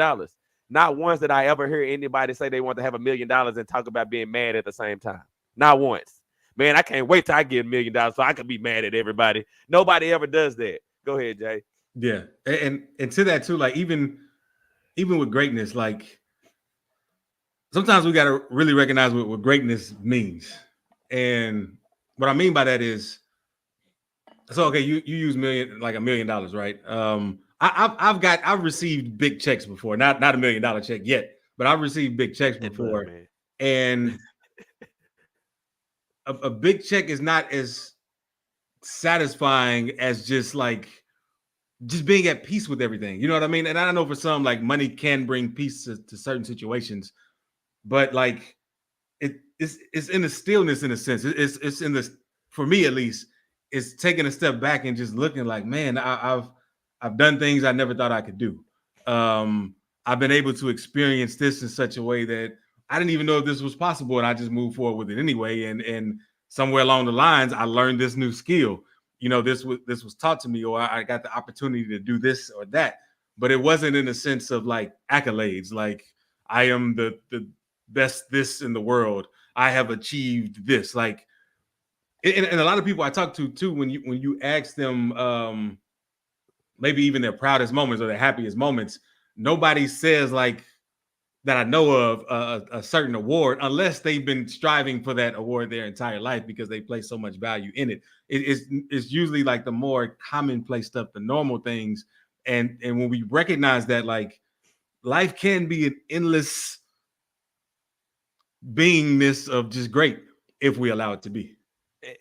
Not once did I ever hear anybody say they want to have $1 million and talk about being mad at the same time. Not once. Man, I can't wait till I get $1 million so I can be mad at everybody. Nobody ever does that. Go ahead, Jay. Yeah. And to that too, like even with greatness, like sometimes we got to really recognize what greatness means. And what I mean by that is, so okay, you use $1 million, right? I've received big checks before, not $1 million check yet, but I've received big checks before, and a big check is not as satisfying as just being at peace with everything. You know what I mean? And I know for some, like, money can bring peace to certain situations, but like it's in the stillness, in a sense. It's in the, for me at least, it's taking a step back and just looking like, man, I've done things I never thought I could do. I've been able to experience this in such a way that I didn't even know if this was possible, and I just moved forward with it anyway. And somewhere along the lines, I learned this new skill. This was taught to me, or I got the opportunity to do this or that. But it wasn't in the sense of like accolades, like I am the best this in the world. I have achieved this. Like, and a lot of people I talk to too, when you ask them, maybe even their proudest moments or their happiest moments, nobody says like that I know of a certain award, unless they've been striving for that award their entire life because they place so much value in it. It's usually like the more commonplace stuff, the normal things. And when we recognize that, like, life can be an endless beingness of just great if we allow it to be.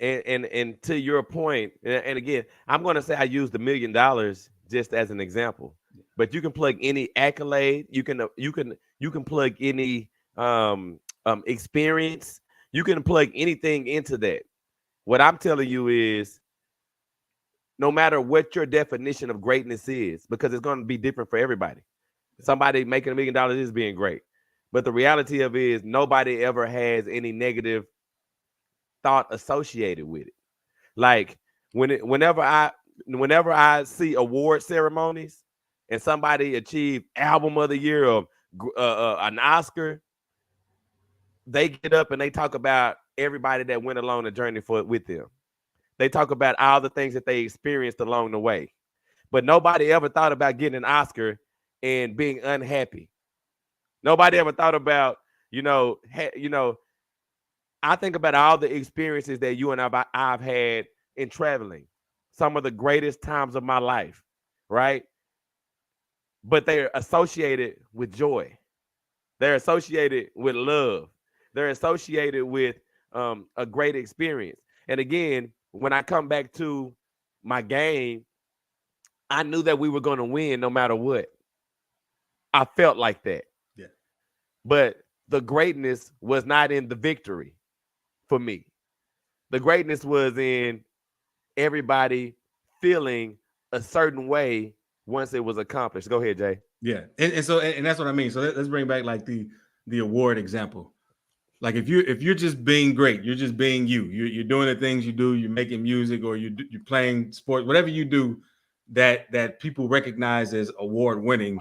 And to your point, and again, I'm going to say I use the $1 million just as an example, but you can plug any accolade, you can plug any experience, you can plug anything into that. What I'm telling you is, no matter what your definition of greatness is, because it's going to be different for everybody. Somebody making $1 million is being great, but the reality of it is nobody ever has any negative thought associated with it. Like, whenever I see award ceremonies and somebody achieved album of the year or an Oscar, they get up and they talk about everybody that went along the journey with them. They talk about all the things that they experienced along the way, but nobody ever thought about getting an Oscar and being unhappy. Nobody ever thought about, I think about all the experiences that you and I've had in traveling, some of the greatest times of my life, right? But they're associated with joy. They're associated with love. They're associated with a great experience. And again, when I come back to my game, I knew that we were going to win no matter what. I felt like that. Yeah. But the greatness was not in the victory for me. The greatness was in everybody feeling a certain way once it was accomplished. Go ahead, Jay. Yeah, and so that's what I mean. So let's bring back like the award example. Like if you're just being great, you're just being you. You're doing the things you do. You're making music, or you're playing sports, whatever you do that people recognize as award winning,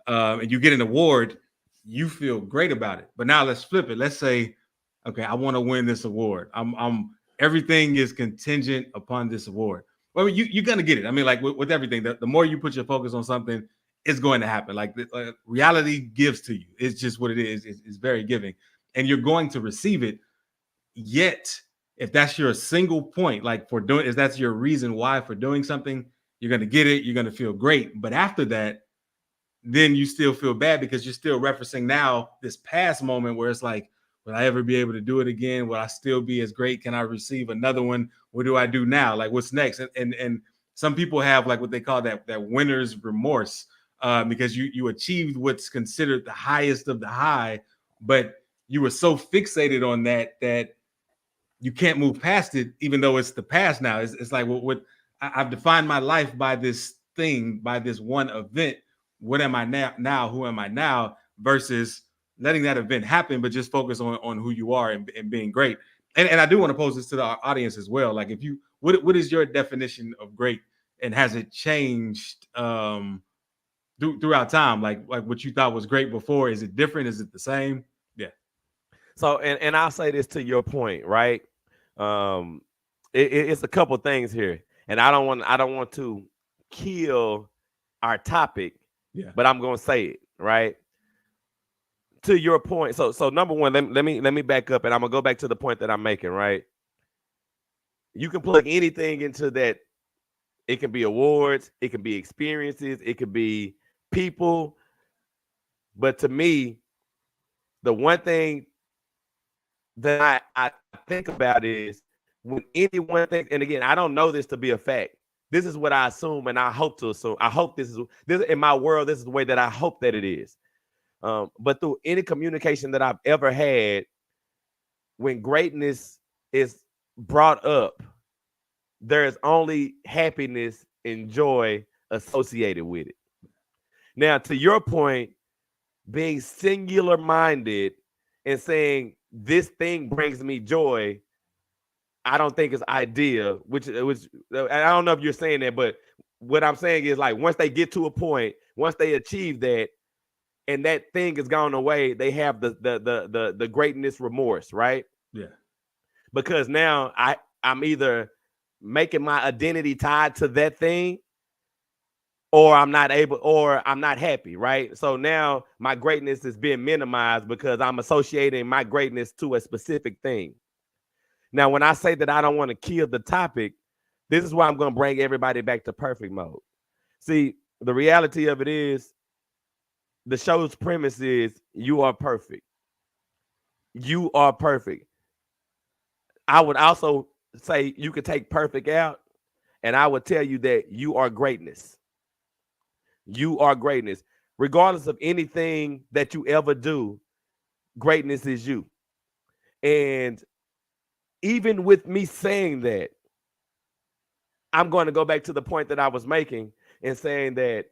and you get an award, you feel great about it. But now let's flip it. Let's say, okay, I want to win this award. I'm everything is contingent upon this award. Well, you're gonna get it. I mean, like with everything, the more you put your focus on something, it's going to happen. Like reality gives to you. It's just what it is. It's very giving, and you're going to receive it. Yet, if that's your single point, like for doing, if that's your reason why for doing something, you're going to get it. You're going to feel great. But after that, then you still feel bad because you're still referencing now this past moment where it's like, will I ever be able to do it again? Will I still be as great? Can I receive another one? What do I do now? Like, what's next? And some people have like what they call that winner's remorse, because you achieved what's considered the highest of the high, but you were so fixated on that you can't move past it, even though it's the past now. It's like what I've defined my life by this thing, by this one event. What am I now? Who am I now? Versus letting that event happen, but just focus on who you are and being great. And I do want to pose this to the audience as well. Like, if you, what is your definition of great, and has it changed throughout time? Like what you thought was great before, is it different? Is it the same? Yeah. So, and I'll say this to your point, right? It's a couple things here, and I don't want to kill our topic, yeah, but I'm gonna say it right. To your point, so number one, let me back up, and I'm gonna go back to the point that I'm making, right? You can plug anything into that. It can be awards, it can be experiences, it could be people. But to me, the one thing that I think about is when anyone thinks, and again, I don't know this to be a fact. This is what I assume, and I hope to assume. I hope this in my world, this is the way that I hope that it is. But through any communication that I've ever had, when greatness is brought up, there is only happiness and joy associated with it. Now, to your point, being singular minded and saying this thing brings me joy, I don't think is ideal. Which I don't know if you're saying that, but what I'm saying is, like, once they get to a point, once they achieve that, and that thing is gone away, they have the greatness remorse, right? Yeah. Because now I'm either making my identity tied to that thing, or I'm not able, or I'm not happy, right? So now my greatness is being minimized because I'm associating my greatness to a specific thing. Now, when I say that I don't want to kill the topic, this is why I'm going to bring everybody back to perfect mode. See, the reality of it is, the show's premise is you are perfect. You are perfect. I would also say you could take perfect out, and I would tell you that you are greatness. You are greatness. Regardless of anything that you ever do, greatness is you. And even with me saying that, I'm going to go back to the point that I was making and saying that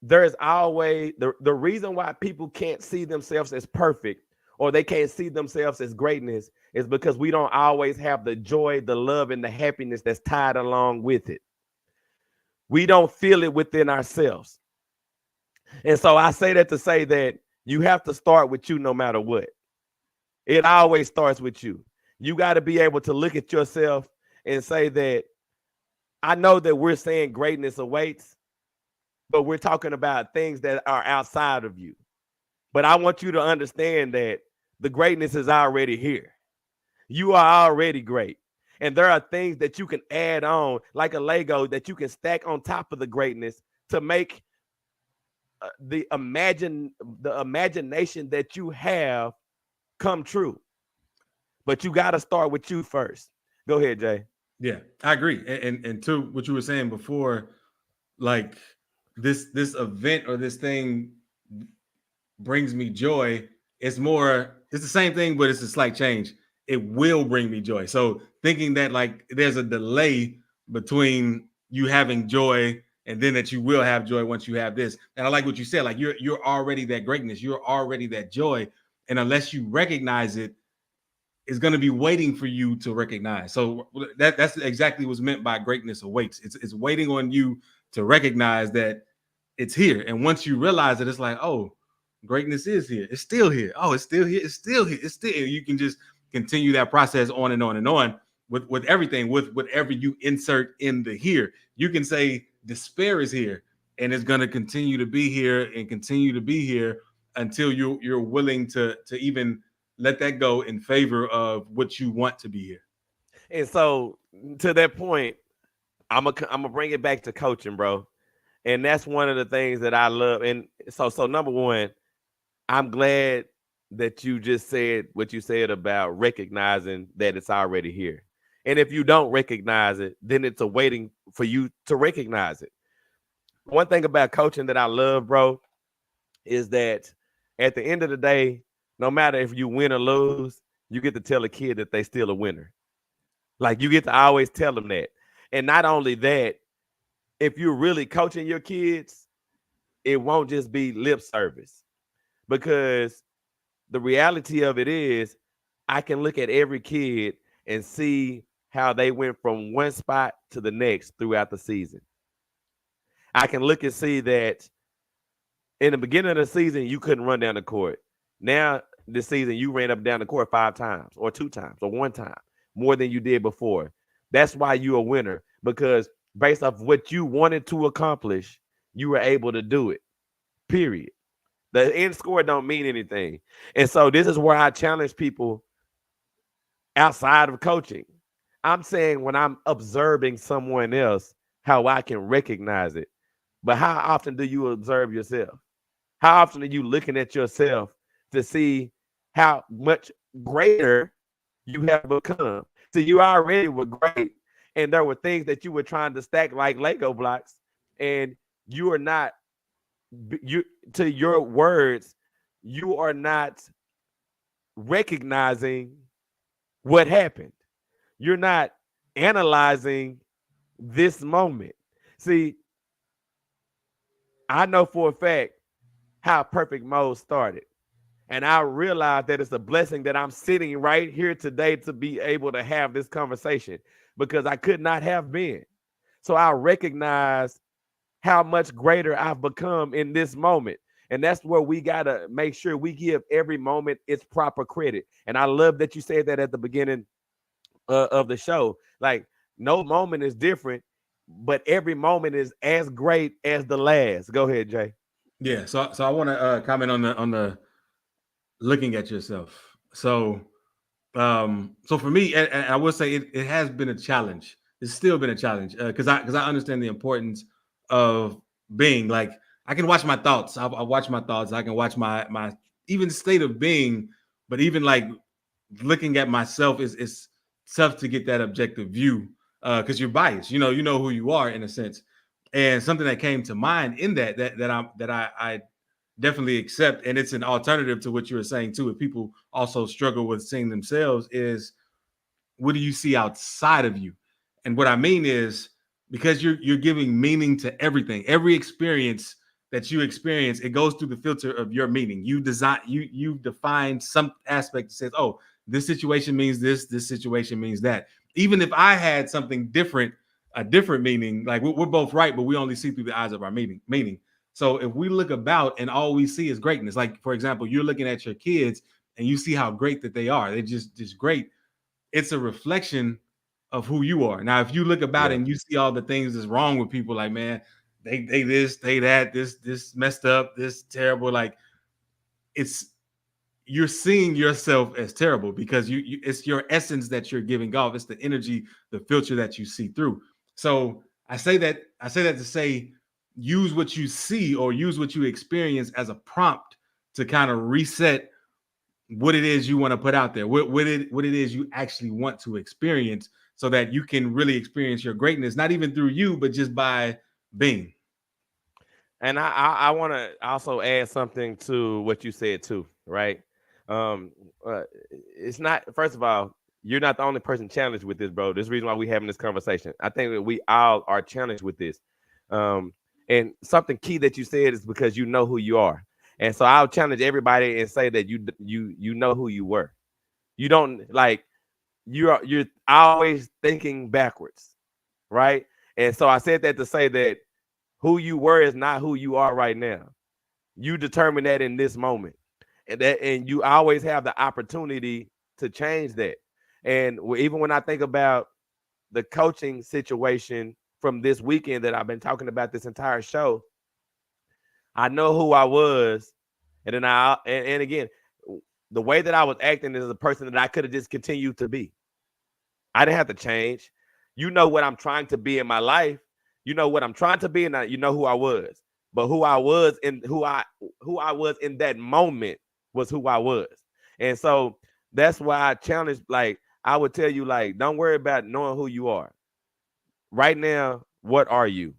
there is always the reason why people can't see themselves as perfect, or they can't see themselves as greatness, is because we don't always have the joy, the love, and the happiness that's tied along with it. We don't feel it within ourselves. And so I say that to say that you have to start with you no matter what. It always starts with you. You got to be able to look at yourself and say that, I know that we're saying greatness awaits, but we're talking about things that are outside of you. But I want you to understand that the greatness is already here. You are already great. And there are things that you can add on, like a Lego, that you can stack on top of the greatness to make the imagination that you have come true. But you got to start with you first. Go ahead, Jay. Yeah, I agree. And to what you were saying before, like this event or this thing brings me joy. It's the same thing, but it's a slight change. It will bring me joy. So thinking that like there's a delay between you having joy and then that you will have joy once you have this. And I like what you said, like you're already that greatness, you're already that joy. And unless you recognize it, it's going to be waiting for you to recognize. So that's exactly what's meant by greatness awaits. It's waiting on you to recognize that it's here. And once you realize it, it's like, oh, greatness is here. It's still here. Oh, it's still here. It's still here. It's still here. You can just continue that process on and on and on with everything, with whatever you insert in the here. You can say despair is here, and it's going to continue to be here and continue to be here until you're willing to even let that go in favor of what you want to be here. And so to that point, I'm gonna bring it back to coaching, bro. And that's one of the things that I love. And so number one, I'm glad that you just said what you said about recognizing that it's already here. And if you don't recognize it, then it's a waiting for you to recognize it. One thing about coaching that I love, bro, is that at the end of the day, no matter if you win or lose, you get to tell a kid that they still a winner. Like you get to always tell them that. And not only that, if you're really coaching your kids, it won't just be lip service, because the reality of it is I can look at every kid and see how they went from one spot to the next throughout the season. I can look and see that in the beginning of the season, you couldn't run down the court. Now, this season, you ran up and down the court 5 times or 2 times or 1 time more than you did before. That's why you're a winner, because based off what you wanted to accomplish, you were able to do it, period. The end score don't mean anything. And so this is where I challenge people outside of coaching. I'm saying when I'm observing someone else, how I can recognize it. But how often do you observe yourself? How often are you looking at yourself to see how much greater you have become? So you already were great, and there were things that you were trying to stack like Lego blocks, and you are not, you, to your words, you are not recognizing what happened. You're not analyzing this moment. See, I know for a fact how Perfect Mode started. And I realized that it's a blessing that I'm sitting right here today to be able to have this conversation, because I could not have been. So I recognize how much greater I've become in this moment. And that's where we got to make sure we give every moment its proper credit. And I love that you said that at the beginning of the show. Like, no moment is different, but every moment is as great as the last. Go ahead, Jay. Yeah. So I want to comment on the looking at yourself. So for me, and I will say it has been a challenge. It's still been a challenge because I understand the importance of being like, I can watch my thoughts. I watch my thoughts. I can watch my even state of being, but even like looking at myself is tough to get that objective view because you're biased. You know who you are in a sense. And something that came to mind in that I definitely accept, and it's an alternative to what you were saying too. If people also struggle with seeing themselves, is what do you see outside of you? And what I mean is, because you're giving meaning to everything, every experience that you experience, it goes through the filter of your meaning. You define some aspect that says, oh, this situation means this situation means that. Even if I had something different, a different meaning, like we're both right, but we only see through the eyes of our meaning. So if we look about and all we see is greatness, like for example, you're looking at your kids and you see how great that they are. They're just great. It's a reflection of who you are. Now, if you look about Yeah. and you see all the things that's wrong with people, like, man, they this, they that, this messed up, this terrible, like it's you're seeing yourself as terrible because you it's your essence that you're giving off. It's the energy, the filter that you see through. So I say that to say use what you see or use what you experience as a prompt to kind of reset what it is you want to put out there, what it is you actually want to experience, so that you can really experience your greatness, not even through you, but just by being. And I want to also add something to what you said too, right? Um, it's not, first of all, you're not the only person challenged with this, bro. This is the reason why we're having this conversation. I think that we all are challenged with this. And something key that you said is because you know who you are. And so I'll challenge everybody and say that you know who you were. You don't like you're always thinking backwards, right? And so I said that to say that who you were is not who you are right now. You determine that in this moment, and you always have the opportunity to change that. And even when I think about the coaching situation from this weekend that I've been talking about this entire show, I know who I was, and then and again, the way that I was acting is a person that I could have just continued to be. I didn't have to change. You know what I'm trying to be in my life. You know what I'm trying to be, and you know who I was. But who I was and who I was in that moment was who I was. And so that's why I challenge, like, I would tell you, like, don't worry about knowing who you are. Right now, what are you?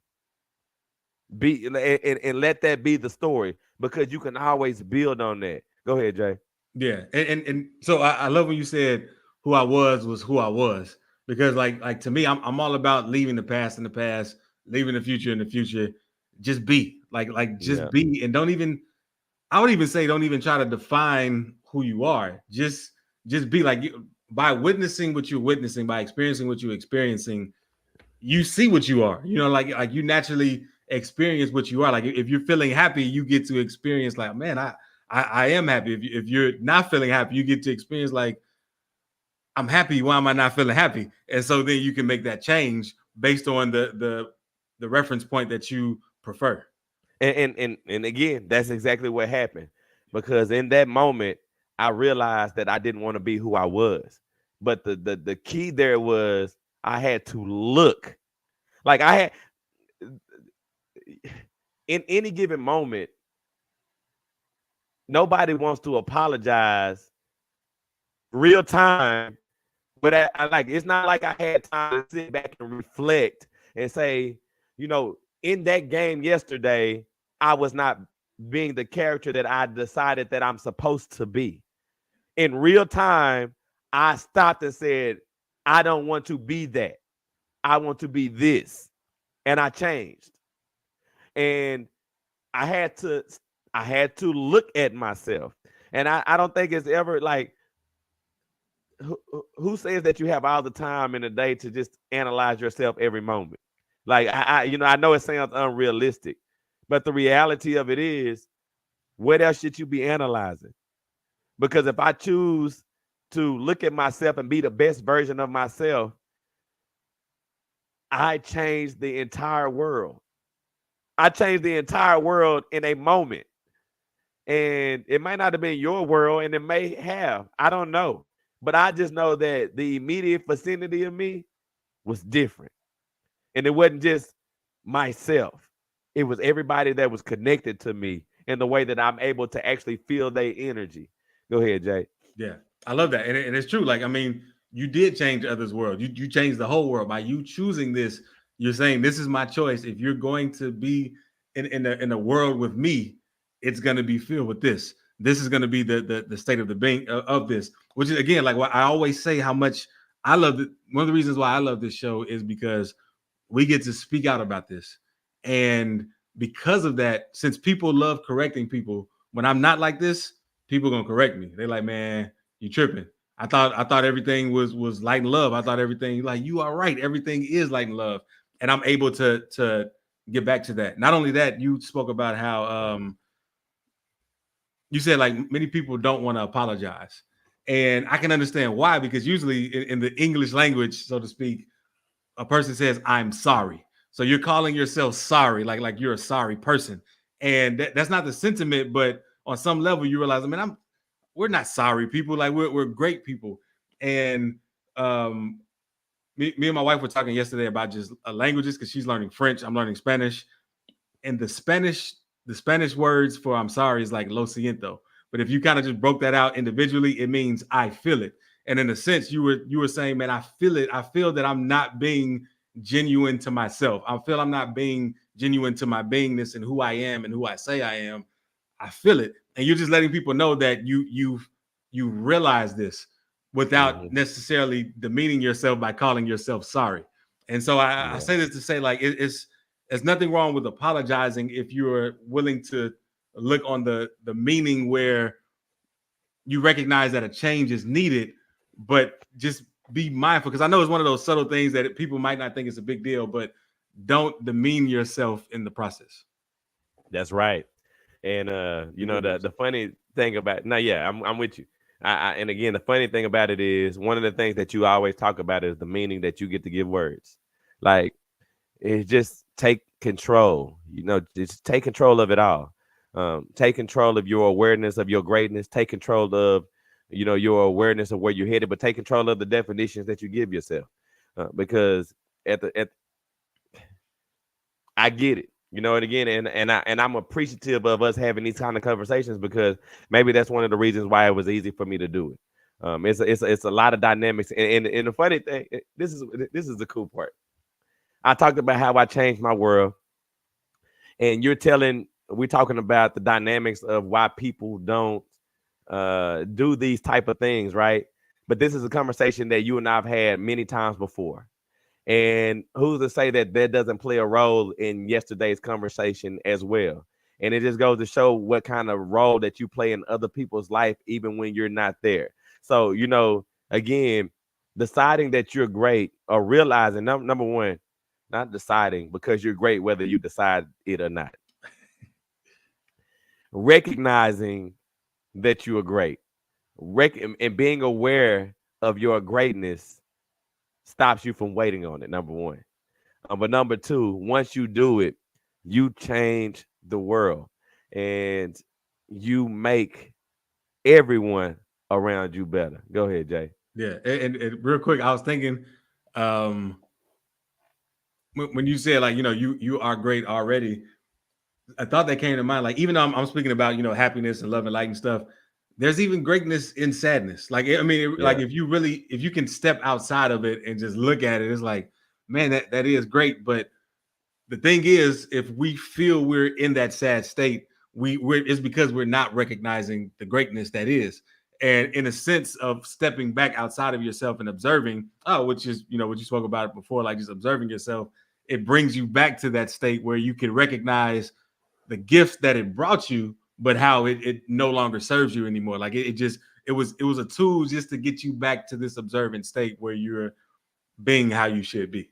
Be and let that be the story, because you can always build on that. Go ahead, Jay. Yeah, and so I love when you said who I was who I was, because like to me, I'm all about leaving the past in the past, leaving the future in the future. Just be just be, and don't even. I would even say don't even try to define who you are. Just be like you, by witnessing what you're witnessing, by experiencing what you're experiencing, you see what you are. You know, like you naturally experience what you are. Like if you're feeling happy, you get to experience like, man, I am happy. If you're not feeling happy, you get to experience like, I'm happy. Why am I not feeling happy? And so then you can make that change based on the reference point that you prefer. And again, that's exactly what happened, because in that moment I realized that I didn't want to be who I was. But the key there was I had to look like I had in any given moment. Nobody wants to apologize real time, but I like, it's not like I had time to sit back and reflect and say, you know, in that game yesterday, I was not being the character that I decided that I'm supposed to be. In real time, I stopped and said, I don't want to be that. I want to be this. And I changed. And I had to look at myself. And I don't think it's ever like, who says that you have all the time in a day to just analyze yourself every moment? Like I know it sounds unrealistic, but the reality of it is, what else should you be analyzing? Because if I choose to look at myself and be the best version of myself, I changed the entire world. I changed the entire world in a moment. And it might not have been your world, and it may have. I don't know. But I just know that the immediate vicinity of me was different. And it wasn't just myself. It was everybody that was connected to me in the way that I'm able to actually feel their energy. Go ahead, Jay. Yeah, I love that. And it's true. Like, I mean, you did change others' world. You changed the whole world by you choosing this. You're saying, this is my choice. If you're going to be in a world with me, it's going to be filled with this. This is going to be the state of the being of this, which is, again, like what I always say, how much I love it. One of the reasons why I love this show is because we get to speak out about this. And because of that, since people love correcting people, when I'm not like this, people gonna correct me. They're like, man, you tripping. I thought everything was light and love. I thought everything, like, you are right. Everything is light and love. And I'm able to get back to that. Not only that, you spoke about how you said like many people don't want to apologize. And I can understand why, because usually in the English language, so to speak, a person says, I'm sorry. So you're calling yourself sorry, like you're a sorry person. And that's not the sentiment, but on some level you realize, I mean, we're not sorry people, like we're great people. And me and my wife were talking yesterday about just languages, because she's learning French, I'm learning Spanish. And the Spanish words for I'm sorry is like lo siento. But if you kind of just broke that out individually, it means I feel it. And in a sense, you were saying, man, I feel it. I feel that I'm not being genuine to myself. I feel I'm not being genuine to my beingness and who I am and who I say I am. I feel it. And you're just letting people know that you realize this, without necessarily demeaning yourself by calling yourself sorry. And so I say this to say, like, there's nothing wrong with apologizing if you're willing to look on the meaning where you recognize that a change is needed, but just be mindful, because I know it's one of those subtle things that people might not think is a big deal, but don't demean yourself in the process. That's right. And the funny thing about I'm with you. And again, the funny thing about it is, one of the things that you always talk about is the meaning that you get to give words. Like, it's just take control. Just take control of it all. Take control of your awareness of your greatness. Take control of your awareness of where you're headed, but take control of the definitions that you give yourself. Because I get it. And again, and I'm appreciative of us having these kind of conversations, because maybe that's one of the reasons why it was easy for me to do it. It's a lot of dynamics, and the funny thing, this is the cool part. I talked about how I changed my world, and we're talking about the dynamics of why people don't do these type of things, right? But this is a conversation that you and I've had many times before. And who's to say that doesn't play a role in yesterday's conversation as well? And it just goes to show what kind of role that you play in other people's life, even when you're not there. So, again, deciding that you're great, or realizing, number one, not deciding because you're great, whether you decide it or not. Recognizing that you are great, and being aware of your greatness stops you from waiting on it, number one. But number two, once you do it, you change the world, and you make everyone around you better. Go ahead, Jay. Yeah, and real quick, I was thinking, when you said, like, you are great already, a thought that came to mind, like, even though I'm speaking about, happiness and love and light and stuff, there's even greatness in sadness. Like, I mean, like, if you can step outside of it and just look at it, it's like, man, that is great. But the thing is, if we feel we're in that sad state, it's because we're not recognizing the greatness that is. And in a sense of stepping back outside of yourself and observing, which is, what you spoke about before, like just observing yourself, it brings you back to that state where you can recognize the gifts that it brought you, but how it no longer serves you anymore. Like, it was a tool just to get you back to this observant state where you're being how you should be.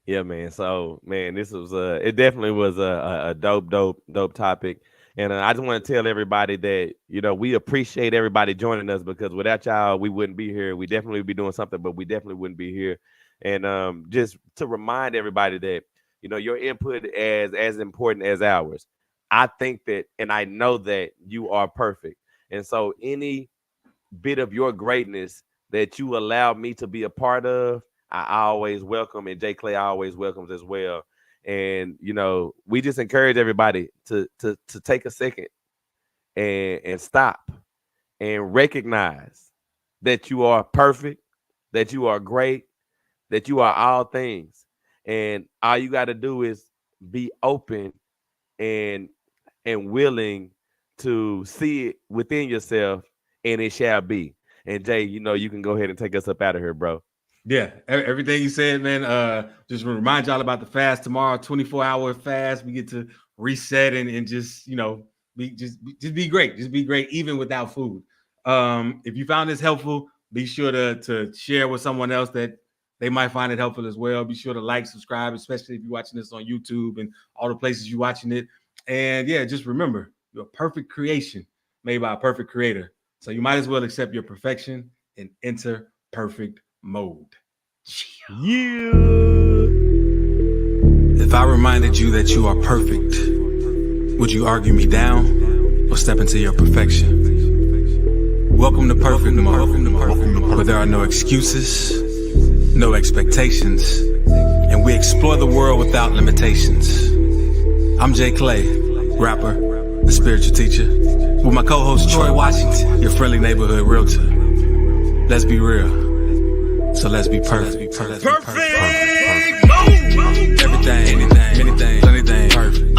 Yeah, man. So, man, this was it definitely was a dope topic. And I just want to tell everybody that, we appreciate everybody joining us, because without y'all, we wouldn't be here. We definitely would be doing something, but we definitely wouldn't be here. And just to remind everybody that, your input is as important as ours. I think that, and I know that you are perfect. And so any bit of your greatness that you allow me to be a part of, I always welcome, and JClay always welcomes as well. And, we just encourage everybody to take a second and stop and recognize that you are perfect, that you are great, that you are all things. And all you got to do is be open and willing to see it within yourself, and it shall be. And Jay, you can go ahead and take us up out of here, bro. Yeah, everything you said, man. Just remind y'all about the fast tomorrow, 24-hour fast. We get to reset and just, be great. Just be great, even without food. If you found this helpful, be sure to share with someone else that they might find it helpful as well. Be sure to like, subscribe, especially if you're watching this on YouTube and all the places you're watching it. And yeah, just remember, you're a perfect creation made by a perfect creator. So you might as well accept your perfection and enter perfect mode. Yeah. If I reminded you that you are perfect, would you argue me down or step into your perfection? Welcome to Perfect Mode, where there are no excuses, no expectations, and we explore the world without limitations. I'm JClay, rapper, the spiritual teacher, with my co-host Troy Washington, your friendly neighborhood realtor. Let's be real, so let's be perfect. Perfect. Everything, anything, plenty things, perfect.